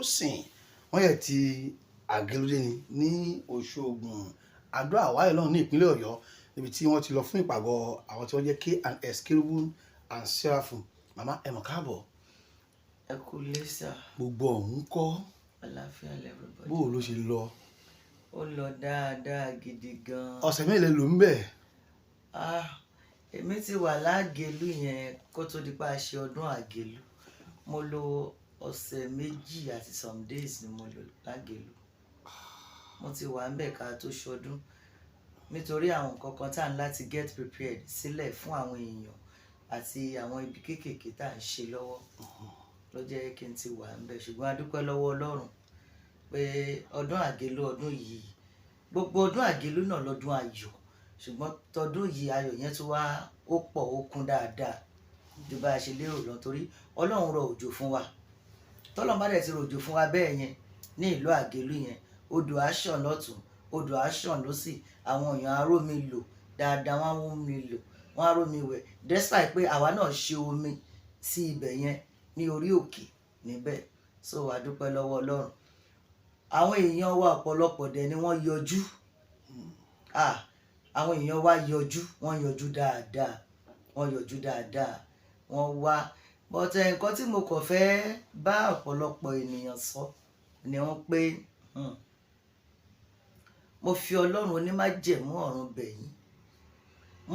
sìn wọ́n yẹ ti àgẹlódé ni ní Òṣogùn Àdó Àwáyé náà ní ìpínlẹ̀ Ọ̀yọ́ níbi tí wọ́n ti lọ fún ìpàgọ́ àwọn tí wọ́n jẹ́ K&S Cherubim and Seraphim. Màmá ẹ mọ̀ káàbọ̀. Ẹ kú lé sà. Gbogbo ọ̀hún kọ́. Àlàáfíà everybody. Bó ló ṣe lọ? Ó lọ dáadáa gidi gan. Ọ̀sẹ̀ mélòó ló ń bẹ̀? Èmi ti wà lágẹ̀lú yẹn kó tó di pa ṣe ọdún àgẹ̀lú. Mo lò ọ̀sẹ̀ méjì àti some days ni mo lò lágẹ̀lú. Mo ti wà ńbẹ̀ ká tó ṣọdún nítorí àwọn nǹkan kan tá ń láti get prepared sílẹ̀ fún àwọn èèyàn àti àwọn ibi kéékèèké tá ń ṣe lọ́wọ́ ló jẹ́ kí n ti wà ńbẹ̀. Ṣùgbọ́n a dúpẹ́ lọ́wọ́ Ọlọ́run pé ọdún àgẹ̀lú ọdún yìí, gbogbo ọdún àgẹ̀lú náà lọ́dún ayọ̀, ṣùgbọ́n tọdún yìí ayọ̀ yẹn tún wá ó pọ̀ ó kún dáadáa ju bá a ṣe lérò lọ torí Ọlọ́run rọ òjò fún wa. Tọ́lọ́run bá dẹ̀ ti rọ òjò fún wa bẹ́ẹ̀ yẹn ní ìlú àgẹ̀lú yẹn, odò á ṣàn lọ́tùn, odò á ṣàn lósì, àwọn èèyàn á rómi lò dáadáa, wọ́n á rómi lò, wọ́n á rómi wẹ̀ despite pé àwa náà ṣe omi sí ibẹ̀ yẹn ní orí òkè níbẹ̀. So a dúpẹ́ lọ́wọ́ Ọlọ́run. Àwọn èèyàn wa ọ̀pọ̀lọpọ̀ dẹ̀ ni wọ́n yọjú. Àwọn èèyàn wa yọjú, wọ́n yọjú dáadáa, wọ́n yọjú dáadáa, wọ́n wá. But nǹkan tí mo kàn fẹ́ bá ọ̀pọ̀lọpọ̀ ènìyàn sọ ni wọ́n pé mo fi Ọlọ́run onímájẹ̀mú ọ̀run bẹ̀ yín,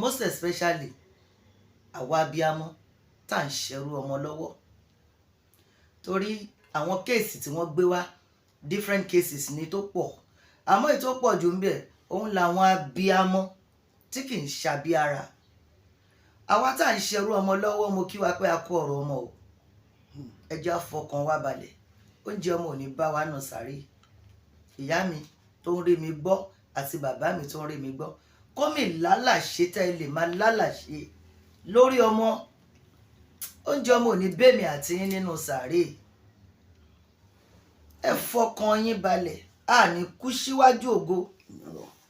most especially àwa abiyamọ tá à ń ṣẹrú ọmọ lọ́wọ́, torí àwọn kéèsì tí wọ́n gbé wá different cases ni tó pọ̀, àmọ́ èyí tó pọ̀ jù ń bẹ̀ òun làwọn abiyamọ tí kì í ṣàbí ara. Àwa tá à ń ṣẹrú ọmọ lọ́wọ́, mo kí wa pé a kú ọ̀rọ̀ ọmọ o, ẹ jẹ́ á fọkàn wa balẹ̀, oúnjẹ ọmọ ò ní bá wa nà sáré. Ìyá mi tó ń rí mi gbọ́ àti bàbá mi tó ń rí mi gbọ́, kó mi lálàṣe tẹ́ ẹ lè máa lálàṣe lórí ọmọ, oúnjẹ ọmọ ò ní bẹ́ẹ̀mì àti yín nínú sáré. Ẹ fọkàn yín balẹ̀, a ní kú síwájú ògo.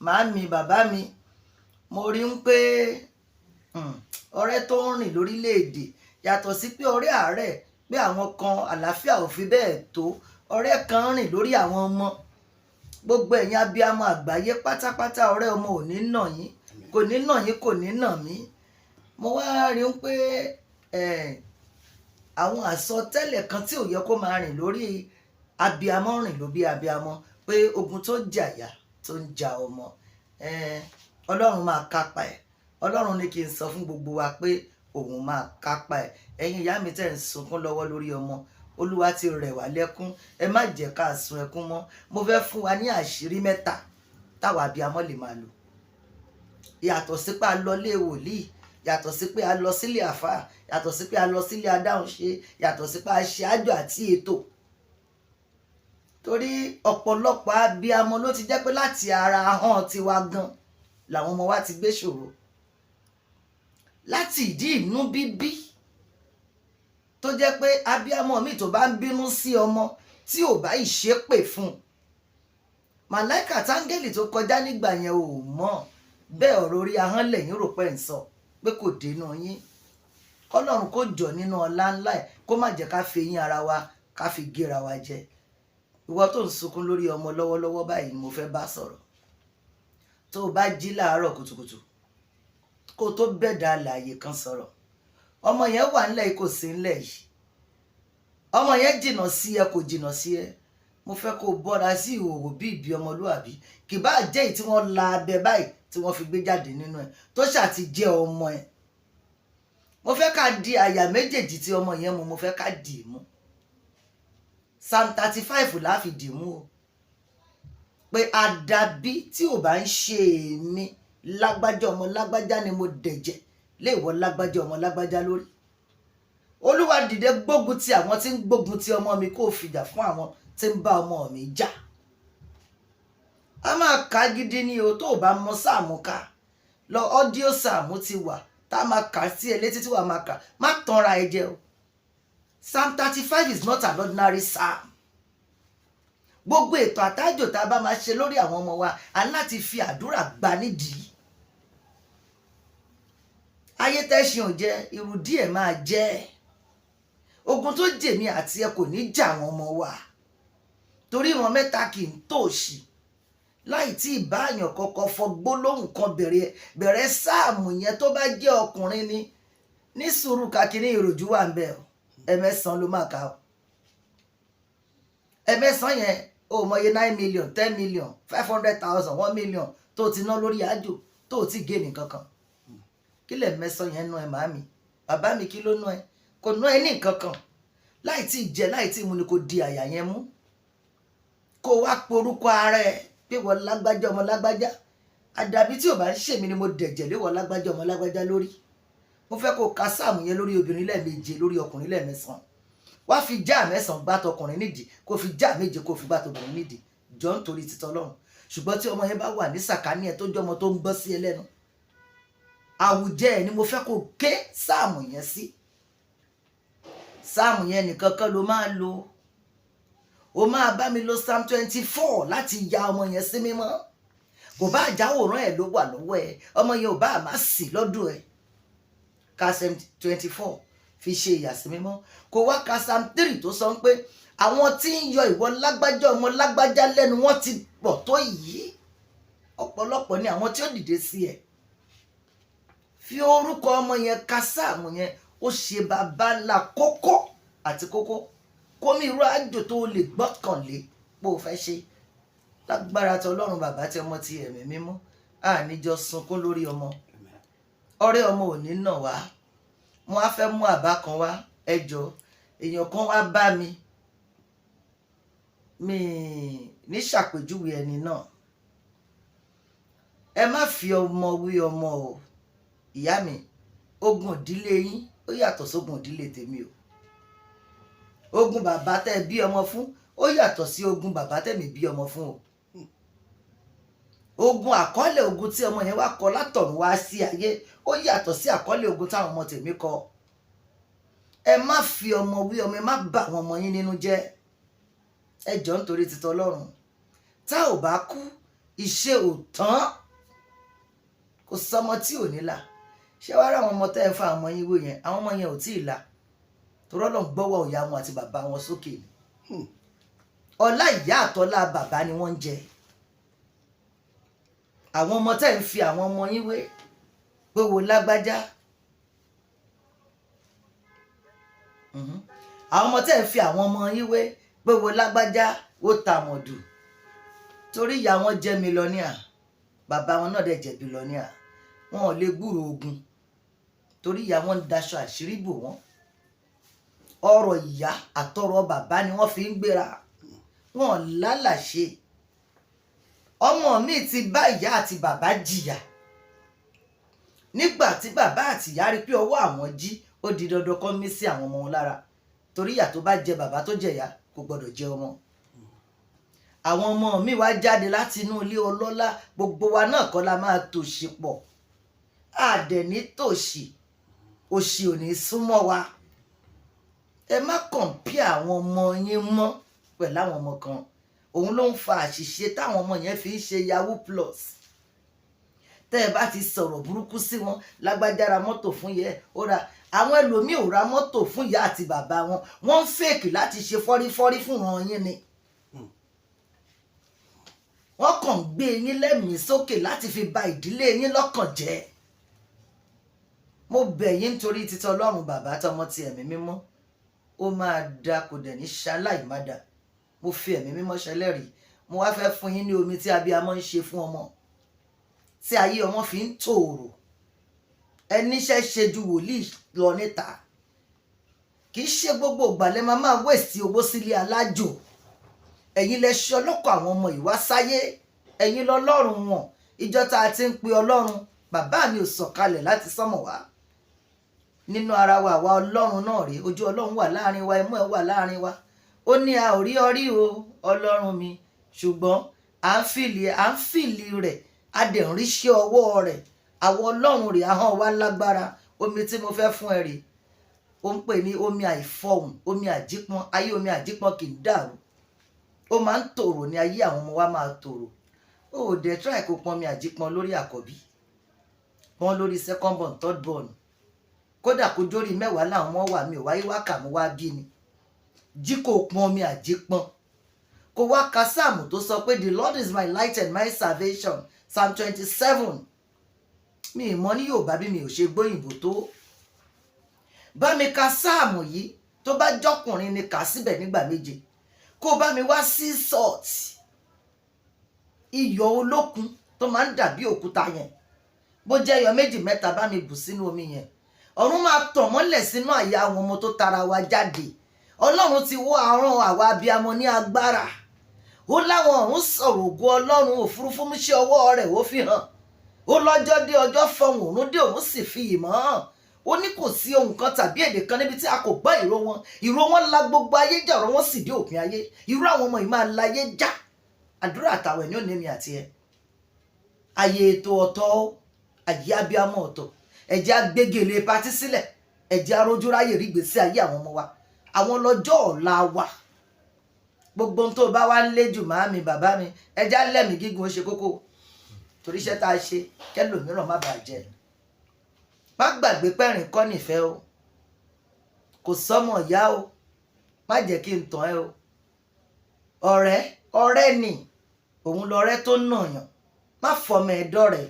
Màámi, bàbá mi, mo rí ń pé ọ̀rẹ́ tó ń rìn lórílẹ̀‐èdè yàtọ̀ sí pé ọ̀rẹ́ àárẹ̀ pé àwọn kan àlàáfíà ò fi bẹ́ẹ̀ tó, ọ̀rẹ́ kan rìn lórí àwọn ọmọ. Gbogbo ẹ̀yin abiyamọ àgbáyé pátápátá, ọ̀rẹ́ ọmọ ò ní nà yín, kò ní nà yín, kò ní nà mí. Mo wá rí ń pé àwọn àsọtẹ́lẹ̀ kan tí ò yẹ kó máa rìn lórí abiyamọ rìn ló bí abiyamọ, pé ogun tó jàyà tó ń ja ọmọ, Ọlọ́run máa kápá ẹ̀. Ọlọ́run ní kí n sọ fún gbogbo wa pé òun máa kápá ẹ̀. Ẹ̀yin ìyá mi tẹ́ ń sunkún lọ́wọ́ lórí ọmọ, Olúwa ti rẹ̀ wá lẹ́kún, ẹ má jẹ́ ká sun ẹkún mọ́. Mo fẹ́ fún wa ní àṣírí mẹ́ta táwa abiyamọ lè máa lò. Yàtọ̀ sí pé a lọ ilé wòlíì, yàtọ̀ sí pé a lọ sílé àfáà, yàtọ̀ sí pé a lọ sílé adáhunṣe, yàtọ̀ sí pé a ṣe àjọ àti ètò. Torí ọ̀pọ̀lọpọ̀ abiyamọ ló ti jẹ́ pé láti ara ahọ́n tiwa gan làwọn ọmọ wa ti gbé ṣòro. Láti ìdí inú bíbí tó jẹ́ pé abiyamọ mi tó bá ń bínú sí ọmọ tí ò bá ìṣépè fún, màláìkà táńgẹ́lì tó kọjá nígbà yẹn ò mọ̀ bẹ́ẹ̀, ọ̀rọ̀ orí ahọ́n lẹ́yìn rò pé ń sọ pé kò dénú yín. Ọlọ́run kó jọ nínú ọlá ńlá ẹ̀ kó má jẹ́ ká fi eyín ara wa ká fi géra wa jẹ. Ìwọ tó ń sunkún lórí ọmọ lọ́wọ́lọ́wọ́ báyìí mo fẹ́ bá sọ̀rọ̀. Tó o bá jí láàárọ̀ kùtùkùtù kó tó bẹ̀dà àlàyé kan sọ̀rọ̀, ọmọ yẹn wà ńlẹ̀ yìí kò sí ńlẹ̀ yìí, ọmọ yẹn jìnnà sí ẹ kò jìnnà sí ẹ, mo fẹ́ kó o bọ́ra sí ìhòòhò bí ìbí ọmọlúwàbí, kì bá jẹ́ èyí tí wọ́n la abẹ báyìí tí wọ́n fi gbé jáde nínú ẹ tó ṣàti jẹ́ ọmọ ẹ. Mo fẹ́ ká di àyà méjèèjì tí ọmọ yẹn mu, mo fẹ́ ká dì í mú. Psalm 35 la fi dì í mú o, pé àdàbí tí ò bá ń ṣe èmi lágbájá ọmọ lágbájá ni mo dẹ̀jẹ̀ lé ìwọ lágbájá ọmọ lágbájá lórí. Olúwa dìde gbógun ti àwọn tí ń gbógun ti ọmọ mi, kó fìjà fún àwọn tí ń bá ọmọ mi jà. A máa kà gidi ni o, tó o bá mọ sáàmù ká lọ, ọ́díò sáàmù ti wà tá a máa kà sí ẹ létí tí wàá máa kà, má tanra ẹ jẹ o. Psalm 35 is not an ordinary psalm. Gbogbo ètò àtájò tá a bá máa ṣe lórí àwọn ọmọ wa, a láti fi àdúrà gbà nídìí. Ayé tẹ́ṣin ò jẹ́, irú díẹ̀ máa jẹ́. Ogun tó jèmi àti ẹ kò ní jà àwọn ọmọ wa. torí ìran mẹ́ta kì í tòṣì láì tí ìbáàyàn kọ́kọ́ fọ gbólóhùn kan bẹ̀rẹ̀ sáàmù yẹn tó bá jẹ́ ọkùnrin ni ní sùúrù kakiri ìròjú wà ń bẹ̀ ọ́ ẹ̀mẹ́sàn ló máa kà ọ́ ẹ̀mẹ́sàn yẹn ó mọye 9 million 10 million 500,000 1 million tó ti ná lórí àjò tó ti gé ní kankan kí lẹ̀ mẹ́sàn yẹn nú ẹ màámi bàbá mi kí ló nú ẹ kò nú ẹ ní kankan láì tí jẹ láì tí mu ni kò di àyà yẹn mú kó wá porúkọ ara ẹ pé wọ́n lágbájá ọmọ lágbájá àdàbí tí ò bá ń ṣèmi ni mo dẹ̀jẹ̀ lé wọ́n lágbájá ọmọ lágbájá lórí mo fẹ́ kó ka sáàmù yẹn lórí obìnrin lẹ́ẹ̀méje lórí ọkùnrin lẹ́ẹ̀mẹ́sàn wá fi já mẹ́sàn gbá tọkùnrin nídìí kó fi já méje kó fi gbá tọkùnrin nídìí jọ ń torí títọ́ Ọlọ́run ṣùgbọ́n tí ọmọ yẹn bá wà ní sàkání ẹ tó jẹ́ ọmọ tó ń gbọ́ sí ẹ lẹ́nu àwùjẹ ẹ ni mo fẹ́ kó ké sáàmù yẹn sí sáàmù yẹn nìkan kan ló máa lo o máa bá mi lo psalm 24 láti ya ọmọ yẹn sí mímọ́ kò bá àjáwòrán ẹ ló wà lọ́wọ́ ẹ ọmọ yẹn ò bá àmà sí lọ́dún ẹ ka psalm 24 fi ṣe ìyàsímímọ́ kò wá ka psalm 3 tó sọ pé àwọn tí ń yọ ìwọ lágbájá ọmọ lágbájá lẹ́nu wọ́n ti pọ̀ tó yìí ọ̀pọ̀lọpọ̀ ni àwọn tí ó dìde sí ẹ fi orúkọ ọmọ yẹn ka sáàmù yẹn ó ṣe bàbá ńlá kókó àti kókó kómi irú àjò tó lè gbọ́kànlé bó o fẹ́ ṣe lágbára tí Ọlọ́run bàbá tí ọmọ ti ẹ̀mí mímọ́ àníjọ sunkún lórí ọmọ ọ̀rẹ́ ọmọ ò ní nà wá wọn á fẹ́ mú àbá kan wá ẹjọ́ èèyàn kan wá bá mi ní ṣàpèjúwe ẹni náà ẹ má fi ọmọ wí ọmọ o ìyá mi ogun ìdílé yín ó yàtọ̀ sógun ìdílé tèmi o ogun bàbá tẹ́ bí ọmọ fún ó yàtọ̀ sí ogun bàbá tẹ̀mí bí ọmọ fún o ogun àkọọ́lẹ̀ ogun tí ọmọ yẹn wá kọ látọ̀run wá sí ayé ó yàtọ̀ sí àkọọ́lẹ̀ ogun táwọn ọmọ tèmi kọ ẹ má fi ọmọ wí ọmọ ẹ má bà àwọn ọmọ yín nínú jẹ́ ẹ jọ̀ọ́ nítorí títọ́ Ọlọ́run tá ò bá kú iṣẹ́ ò tán kò sọmọ tí ò ní là ṣé wàá rà àwọn ọmọ tẹ́ ẹ fa àwọn ọmọ yín wò yẹn àwọn ọmọ yẹn ò tí ì là torọ́ lọ́n gbọ́wọ́ ìyá wọn àti bàbá wọn sókè ni ọlá ìyá àtọ́lá bàbá ni wọ́n ń jẹ àwọn ọmọ tẹ́ ń fi àwọn ọmọ yín wé pé wo lágbájá àwọn ọmọ tẹ́ ń fi àwọn ọmọ yín wé pé wo lágbájá wo tàmọ̀dù torí ìyá wọn jẹ́ mílíọ̀nìà bàbá wọn náà dẹ̀ jẹ́ bílíọ̀nìà wọn ò lè gbúrò ogun torí ìyá wọn ń daṣọ àṣírí bò wọ́n ọ̀rọ̀ ìyá àtọ̀rọ̀ bàbá ni wọ́n fi ń gbéra wọn lálàṣe ọmọ mi ti bá ìyá àti bàbá jìyà nígbà tí bàbá àti ìyá rí pé ọwọ́ àwọn jí ó di dandan kó mí sí àwọn ọmọ wọn lára torí ìyà tó bá jẹ bàbá tó jẹ̀yà kò gbọdọ̀ jẹ ọmọ àwọn ọmọ mi wá jáde láti inú ilé ọlọ́lá gbogbo wa náà kọ́ la máa tòṣì pọ̀ àdẹ̀ní tòṣì òṣì ò ní súnmọ́ wa ẹ má kọ̀ǹpìà àwọn ọmọ yín mọ́ pẹ̀lú àwọn ọmọ kan òun ló ń fa àṣìṣe táwọn ọmọ yẹn fi ń ṣe yahoo plus tẹ́ ẹ bá ti sọ̀rọ̀ burúkú sí wọn lágbájá ra mọ́tò fún yẹ ó ra àwọn ẹlòmíì ò ra mọ́tò fún ìyá àti bàbá wọn wọ́n ń fèkì láti ṣe fọ́rífọ́rí fún wọn yín ni wọ́n kàn ń gbé yín lẹ́mìí sókè láti fi ba ìdílé yín lọ́kàn jẹ́ mo bẹ̀ yín nítorí títọ́ Ọlọ́run bàbá tọmọ ti ẹ̀mí mímọ́ ó máa da kò dẹ̀ ní ṣaláì má dà mo fi ẹ̀mí mímọ́ ṣẹlẹ́rìí mo wá fẹ́ fún yín ní omi tí abiyamọ ń ṣe fún ọmọ tí ayé ọmọ fi ń tòòrò ẹníṣẹ́ ṣe ju wòlíì lọ níta kì í ṣe gbogbo ìgbàlẹ̀ máa wẹ̀sì owó sílé alájò ẹ̀yin lẹ ṣe ọlọ́kọ̀ àwọn ọmọ ìwá sáyé ẹ̀yin lọ́lọ́run wọn ìjọ tá a ti ń pe Ọlọ́run bàbá mi ò sọ̀kalẹ̀ láti sánmọ̀ wá nínú ara wa àwa Ọlọ́run náà rèé ojú Ọlọ́run wà láàrin wa imú ẹ̀ wà láàrin wa ó ní a ò rí ọrí o Ọlọ́run mi ṣùgbọ́n à ń fìlì rẹ̀ a dẹ̀ ń ríṣẹ́ ọwọ́ rẹ̀ àwọn Ọlọ́run rèé ahọ́n wa lágbára omi tí mo fẹ́ fún ẹ rèé ó ń pè ní omi àìfọhùn omi àjípọn ayé omi àjípọn kì í dàrú ó máa ń tòrò ní ayé àwọn ọmọ wa máa tòrò ó dẹ̀ try kó pọn omi àjípọn lórí àkọ́bí pọn lórí second born third born kódà kó jórí mẹ́wàá làwọn ọmọ wà mí ò wáyé wákà mú wá bí ni jí kò pọn omi àjípọn kó wá ka sáàmù tó sọ pé the Lord is my light and my salvation Psalm 27. mi ì mọ̀ ní Yorùbá bí mi ò ṣe gbóyìnbó tó. bá mi ka sáàmù yìí tó bá jọkùnrin ni kà síbẹ̀ nígbà méje. kó bá mi wá sea salt, iyọ̀ olókun tó máa ń dàbí òkúta yẹn, bó jẹ́ iyọ̀ méjì mẹ́ta bá mi bù sínú omi yẹn. ọ̀run máa tàn mọ́lẹ̀ sínú àyà àwọn ọmọ tó tara wa jáde. Ọlọ́run ti wọ́ àrùn àwa abiyamọ ní agbára. ó láwọn ọ̀run sọ̀rọ̀ ògo Ọlọ́run, òfurufú mú sí ọwọ́ rẹ̀ ó fi hàn. ó lọ́jọ́ dé ọjọ́ fọhùn, òun dé òun sì fi ìmọ̀ hàn. ó ní kò sí ohun kan tàbí èdè kan níbi tí a kò gbọ́ ìró wọn. ìró wọn la gbogbo ayé jà, ọ̀rọ̀ wọn sì dé òpin ayé. irú àwọn ọmọ yìí máa láyé já. àdúrà àtàwẹ̀ ní òní mi àti ẹ. àyè ètò ọ̀tọ̀, àyè abiyamọ ọ̀tọ̀. ẹ̀jẹ̀ agbégele patí sílẹ̀, ẹ̀jẹ̀ arójúráyè rí gbèsè ayé àwọn ọmọ wa. àwọn lọ́jọ́ ọ̀la wa. gbogbo ohun tó bá wá ń lé jù màámi bàbá mi, ẹ̀jẹ̀ alẹ́mìí gígùn ó ṣe kókó. torí iṣẹ́ tá a ṣe kẹ́lòmíràn má bàa jẹ. má gbàgbé pẹ́rìn kọ́ nífẹ̀ẹ́ o. kò sọ́mọ ìyá o. má jẹ́ kí n tàn ẹ́ o. ọ̀rẹ́ ni òun lọ̀rẹ́ tó nàyàn. má fọmọ ẹ̀dọ́ rẹ̀.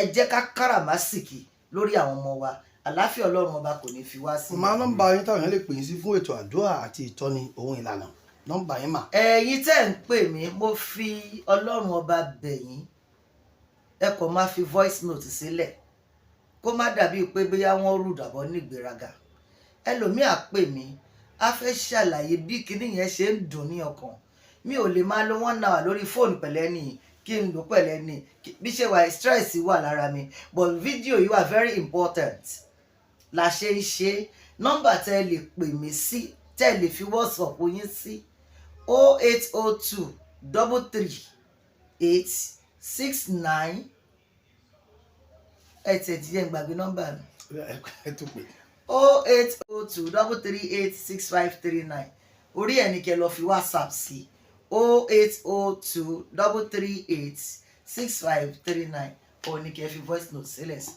ẹ jẹ́ ká káràmásìkì lórí àwọn ọmọ wa. àlàáfíà Ọlọ́run ọba kò ní fi wá sí. màá nọ́mbà yín táwọn èèyàn lè pè yín sí fún ètò àdúrà àti ìtọ́ni ohun ìlànà. nọ́mbà yín mà. ẹ̀yin tẹ́ ń pè mí, mo fi Ọlọ́run ọba bẹ̀ yín. ẹ kò máa fi voice note sílẹ̀ kó má dàbí pé bóyá wọ́n rù dàbọ̀ ní ìgbéraga. ẹlòmíà pè mí, a fẹ́ ṣàlàyé bí kinní yẹn ṣe ń dùn ní ọkàn. mi ò lè máa lo 1 hour lórí fóònù pẹ̀lẹ́ nìyí kí n lò pẹ̀lẹ́ ní bí ṣe wà stress wà lára mi, but fídíò yìí wà very important. la ṣe ń ṣe. nọ́mbà tẹ́ ẹ lè pè mí sí, tẹ́ ẹ lè fi WhatsApp yín sí 0802 33 869. ẹ tẹ̀ díẹ̀ gbàgbé nọ́mbà mi. ẹ tún pè. 0802 338 6539. orí ẹ̀ ní kẹ́ lọ fi WhatsApp sí 0802 338 6539. òun ní kẹ́ fi voice note sílẹ̀ sí.